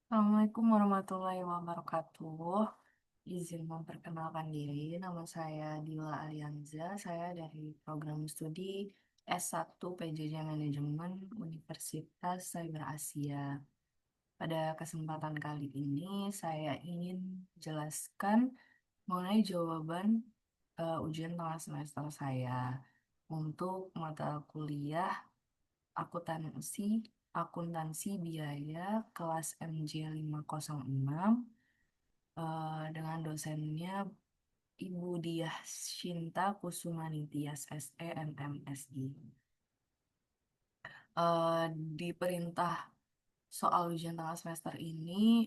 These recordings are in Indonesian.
Assalamualaikum warahmatullahi wabarakatuh. Izin memperkenalkan diri, nama saya Dila Alianza. Saya dari program studi S1 PJJ Manajemen Universitas Cyber Asia. Pada kesempatan kali ini, saya ingin jelaskan mengenai jawaban ujian tengah semester saya untuk mata kuliah akuntansi akuntansi biaya kelas MJ 506 dengan dosennya Ibu Diah Shinta Kusumanitias SE MMSI. Eh, di perintah soal ujian tengah semester ini,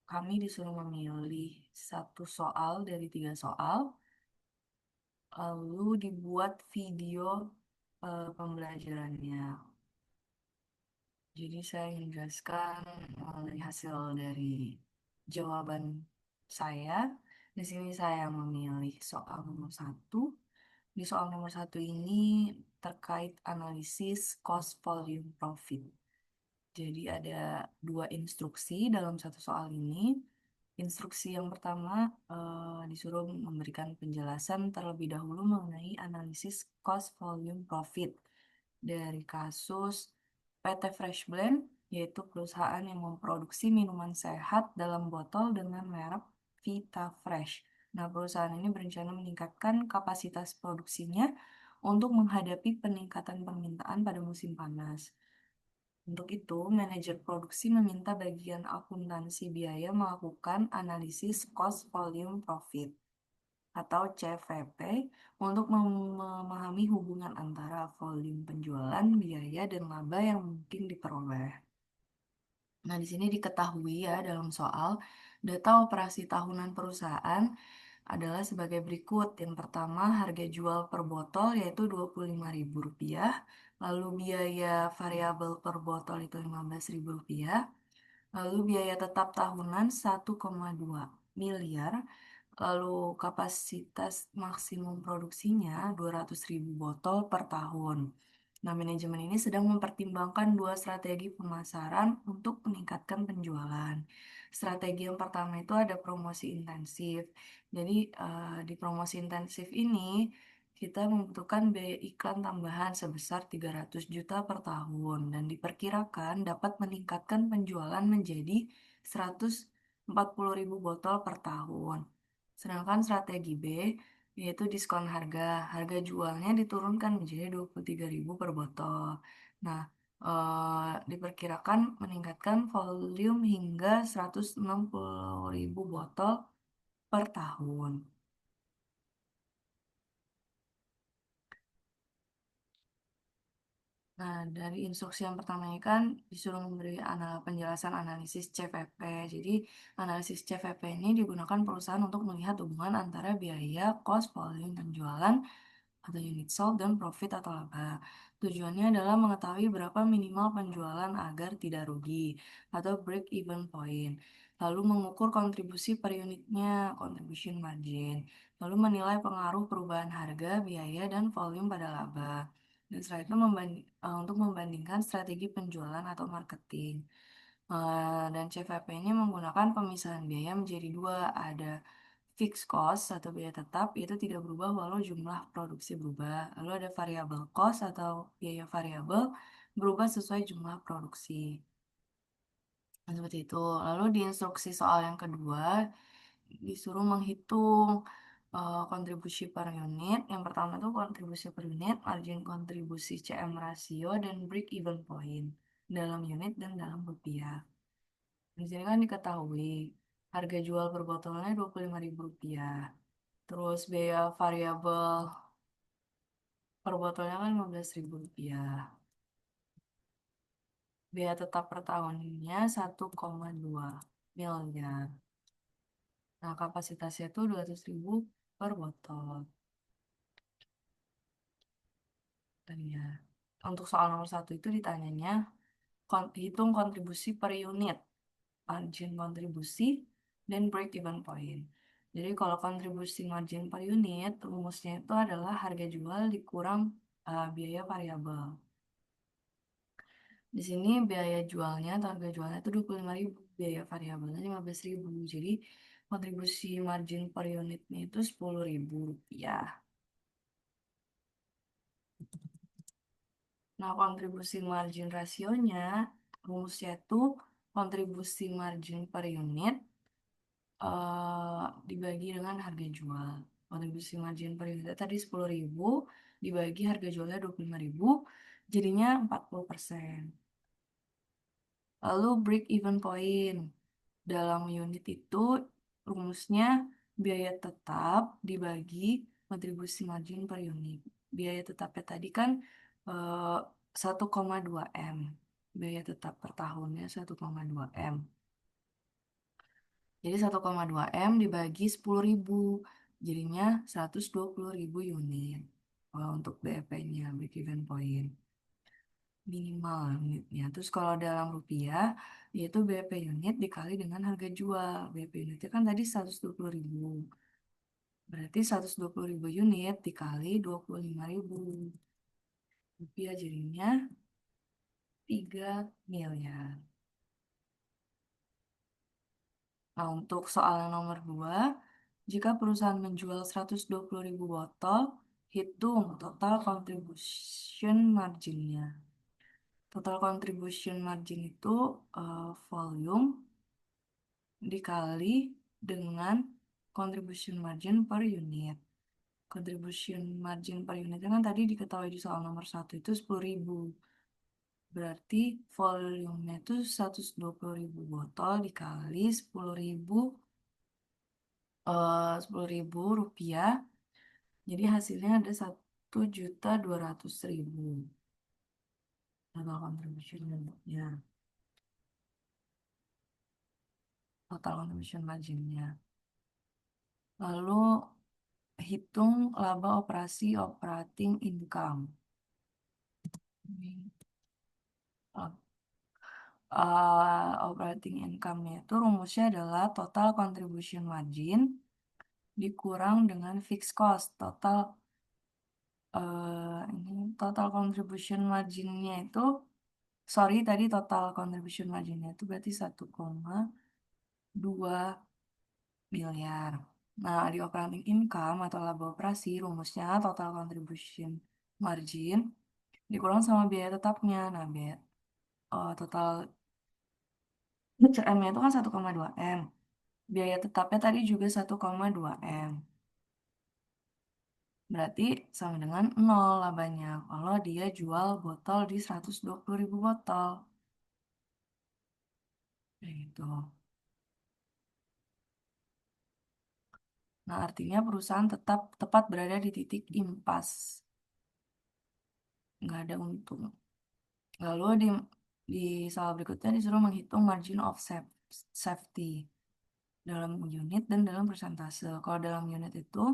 kami disuruh memilih satu soal dari tiga soal, lalu dibuat video pembelajarannya. Jadi saya menjelaskan mengenai hasil dari jawaban saya. Di sini saya memilih soal nomor satu. Di soal nomor satu ini terkait analisis cost volume profit. Jadi ada dua instruksi dalam satu soal ini. Instruksi yang pertama disuruh memberikan penjelasan terlebih dahulu mengenai analisis cost volume profit dari kasus PT Fresh Blend, yaitu perusahaan yang memproduksi minuman sehat dalam botol dengan merek Vita Fresh. Nah, perusahaan ini berencana meningkatkan kapasitas produksinya untuk menghadapi peningkatan permintaan pada musim panas. Untuk itu, manajer produksi meminta bagian akuntansi biaya melakukan analisis cost volume profit atau CVP untuk memahami hubungan antara volume penjualan, biaya, dan laba yang mungkin diperoleh. Nah, di sini diketahui ya dalam soal data operasi tahunan perusahaan adalah sebagai berikut. Yang pertama, harga jual per botol yaitu Rp25.000, lalu biaya variabel per botol itu Rp15.000, lalu biaya tetap tahunan 1,2 miliar, lalu kapasitas maksimum produksinya 200.000 botol per tahun. Nah, manajemen ini sedang mempertimbangkan dua strategi pemasaran untuk meningkatkan penjualan. Strategi yang pertama itu ada promosi intensif. Jadi, di promosi intensif ini kita membutuhkan biaya iklan tambahan sebesar 300 juta per tahun dan diperkirakan dapat meningkatkan penjualan menjadi 140.000 botol per tahun. Sedangkan strategi B yaitu diskon harga. Harga jualnya diturunkan menjadi 23.000 per botol. Nah, diperkirakan meningkatkan volume hingga 160.000 botol per tahun. Nah, dari instruksi yang pertama ini kan disuruh memberi penjelasan analisis CVP. Jadi, analisis CVP ini digunakan perusahaan untuk melihat hubungan antara biaya, cost, volume penjualan, atau unit sold, dan profit atau laba. Tujuannya adalah mengetahui berapa minimal penjualan agar tidak rugi atau break even point. Lalu mengukur kontribusi per unitnya, contribution margin. Lalu menilai pengaruh perubahan harga, biaya, dan volume pada laba. Dan setelah itu untuk membandingkan strategi penjualan atau marketing. Dan CVP ini menggunakan pemisahan biaya menjadi dua, ada fixed cost atau biaya tetap itu tidak berubah walau jumlah produksi berubah. Lalu ada variable cost atau biaya variabel berubah sesuai jumlah produksi. Nah, seperti itu. Lalu di instruksi soal yang kedua disuruh menghitung kontribusi per unit. Yang pertama itu kontribusi per unit, margin kontribusi CM rasio, dan break even point dalam unit dan dalam rupiah. Di sini kan diketahui harga jual per botolnya Rp25.000. Terus biaya variabel per botolnya kan Rp15.000. Biaya tetap per tahunnya 1,2 miliar. Nah, kapasitasnya itu 200.000 per botol. Dan ya, untuk soal nomor satu itu ditanyanya, hitung kontribusi per unit, margin kontribusi, dan break even point. Jadi kalau kontribusi margin per unit, rumusnya itu adalah harga jual dikurang biaya variabel. Di sini biaya jualnya atau harga jualnya itu 25.000, biaya variabelnya 15.000. Jadi kontribusi margin per unitnya itu 10.000 rupiah. Nah, kontribusi margin rasionya, rumusnya itu kontribusi margin per unit dibagi dengan harga jual. Kontribusi margin per unit tadi 10.000 dibagi harga jualnya 25.000, jadinya 40%. Lalu break even point. Dalam unit itu rumusnya biaya tetap dibagi kontribusi margin per unit. Biaya tetapnya tadi kan eh, 1,2 M. Biaya tetap per tahunnya 1,2 M. Jadi 1,2 M dibagi 10.000. Jadinya 120.000 unit. Kalau untuk BEP-nya, break even point. Minimal unitnya. Terus kalau dalam rupiah, yaitu BP unit dikali dengan harga jual. BP unitnya kan tadi 120.000. Berarti 120.000 unit dikali 25.000 rupiah, jadinya 3 miliar. Nah, untuk soal yang nomor 2, jika perusahaan menjual 120.000 botol, hitung total contribution marginnya. Total contribution margin itu volume dikali dengan contribution margin per unit. Contribution margin per unitnya kan tadi diketahui di soal nomor 1 itu 10.000. Berarti volumenya itu 120.000 botol dikali 10.000 rupiah. Jadi hasilnya ada 1.200.000 total contribution unitnya. Total contribution marginnya. Lalu hitung laba operasi operating income. Operating income-nya itu rumusnya adalah total contribution margin dikurang dengan fixed cost. Ini total contribution marginnya itu, sorry tadi total contribution marginnya itu berarti 1,2 miliar. Nah, di operating income atau laba operasi rumusnya total contribution margin dikurang sama biaya tetapnya. Nah, total CM-nya itu kan 1,2 M. Biaya tetapnya tadi juga 1,2 M. Berarti sama dengan 0 labanya. Kalau dia jual botol di 120.000 botol. Kayak gitu. Nah, artinya perusahaan tetap tepat berada di titik impas. Nggak ada untung. Lalu di soal berikutnya disuruh menghitung margin of safety dalam unit dan dalam persentase. Kalau dalam unit itu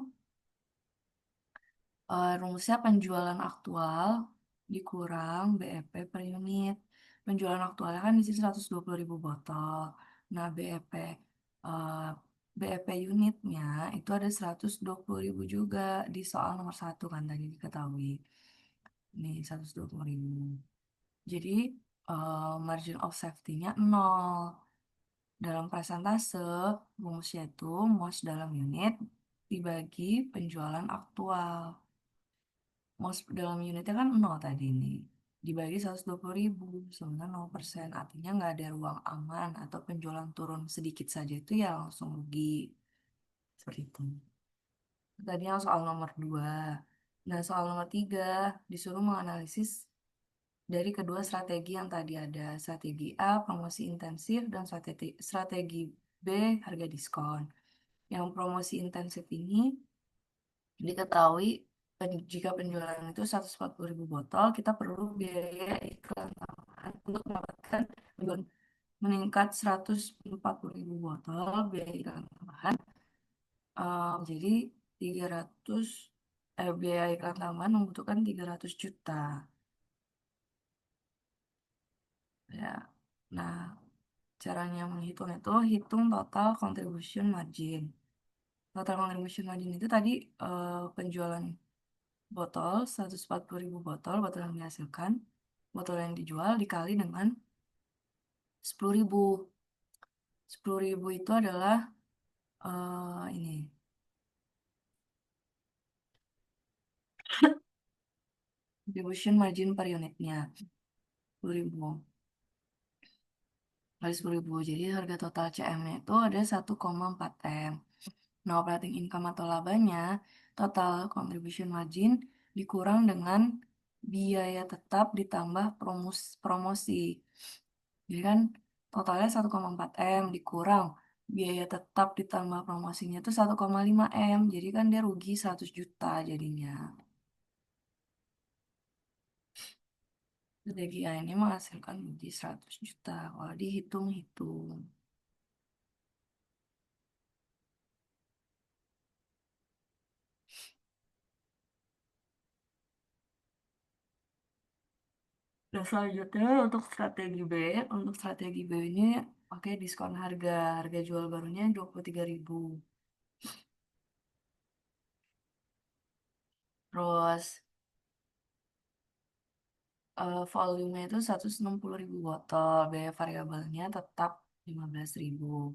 rumusnya penjualan aktual dikurang BEP per unit. Penjualan aktualnya kan di sini 120.000 botol. Nah, eh, BEP unitnya itu ada 120.000 juga di soal nomor 1 kan tadi diketahui. Nih, 120.000. Jadi, margin of safety-nya 0. Dalam persentase, rumusnya itu MOS dalam unit dibagi penjualan aktual. Most dalam unitnya kan 0 tadi nih. Dibagi 120.000, sebenarnya 0%. Artinya nggak ada ruang aman atau penjualan turun sedikit saja itu ya langsung rugi. Seperti itu. Tadi yang soal nomor 2. Nah, soal nomor 3 disuruh menganalisis dari kedua strategi yang tadi ada. Strategi A, promosi intensif, dan strategi B, harga diskon. Yang promosi intensif ini diketahui jika penjualan itu 140.000 botol, kita perlu biaya iklan tambahan untuk mendapatkan penjualan meningkat 140.000 botol, biaya iklan tambahan. Jadi 300, biaya iklan tambahan membutuhkan 300 juta. Ya. Nah, caranya menghitung itu hitung total contribution margin. Total contribution margin itu tadi penjualan botol, 140.000 botol yang dihasilkan. botol yang dijual dikali dengan 10.000. 10.000 itu adalah ini contribution margin per unitnya 10.000 kali 10.000. Jadi harga total CM-nya itu ada 1,4 M. Nah, operating income atau labanya total contribution margin dikurang dengan biaya tetap ditambah promosi. Jadi kan totalnya 1,4 M dikurang biaya tetap ditambah promosinya itu 1,5 M. Jadi kan dia rugi 100 juta jadinya. Strategi A ini menghasilkan rugi 100 juta kalau dihitung-hitung. Dan selanjutnya untuk strategi B ini pakai diskon harga. Harga jual barunya 23.000. Terus volumenya itu 160.000 botol. Biaya variabelnya tetap 15.000.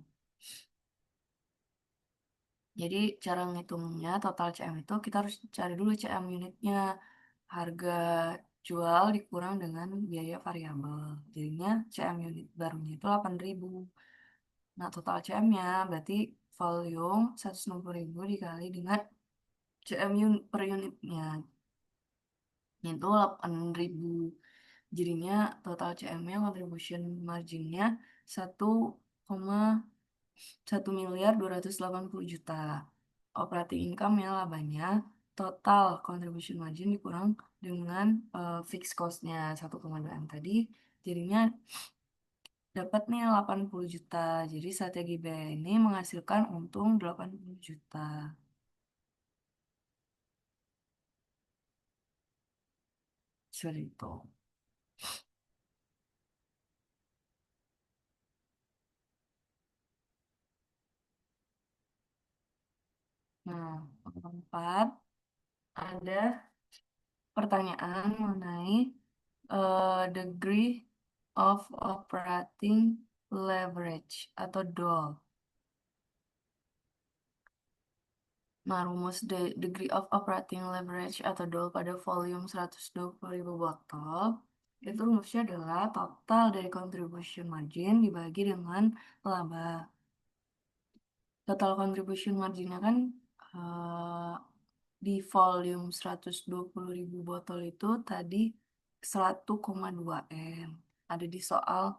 Jadi cara ngitungnya total CM itu kita harus cari dulu CM unitnya. Harga jual dikurang dengan biaya variabel. Jadinya CM unit barunya itu 8.000. Nah, total CM-nya berarti volume 160.000 dikali dengan CM per unitnya. Itu 8.000. Jadinya total CM-nya contribution marginnya 1,1.280.000.000. Operating income-nya labanya total contribution margin dikurang dengan fixed cost-nya 1,2 M tadi. Jadinya dapat nih 80 juta. Jadi strategi B ini menghasilkan untung 80 juta. Seperti itu. Nah, untuk keempat, ada pertanyaan mengenai degree of operating leverage atau DOL. Nah, rumus degree of operating leverage atau DOL pada volume 120.000 botol itu rumusnya adalah total dari contribution margin dibagi dengan laba. Total contribution marginnya kan eh, di volume 120.000 botol itu tadi 1,2 M. Ada di soal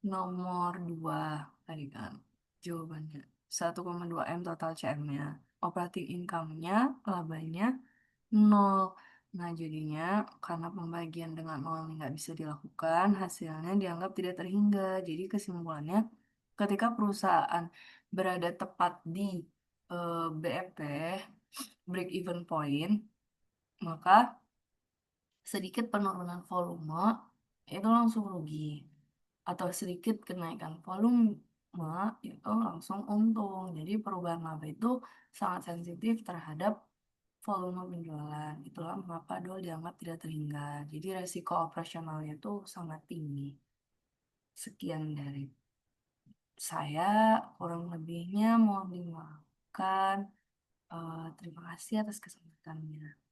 nomor 2 tadi kan jawabannya. 1,2 M total CM-nya. Operating income-nya, labanya 0. Nah, jadinya karena pembagian dengan 0 ini nggak bisa dilakukan, hasilnya dianggap tidak terhingga. Jadi kesimpulannya, ketika perusahaan berada tepat di BEP, break even point, maka sedikit penurunan volume itu langsung rugi. Atau sedikit kenaikan volume itu langsung untung. Jadi perubahan laba itu sangat sensitif terhadap volume penjualan. Itulah mengapa DOL dianggap tidak terhingga. Jadi resiko operasionalnya itu sangat tinggi. Sekian dari saya, kurang lebihnya mohon dimaafkan. Terima kasih atas kesempatannya.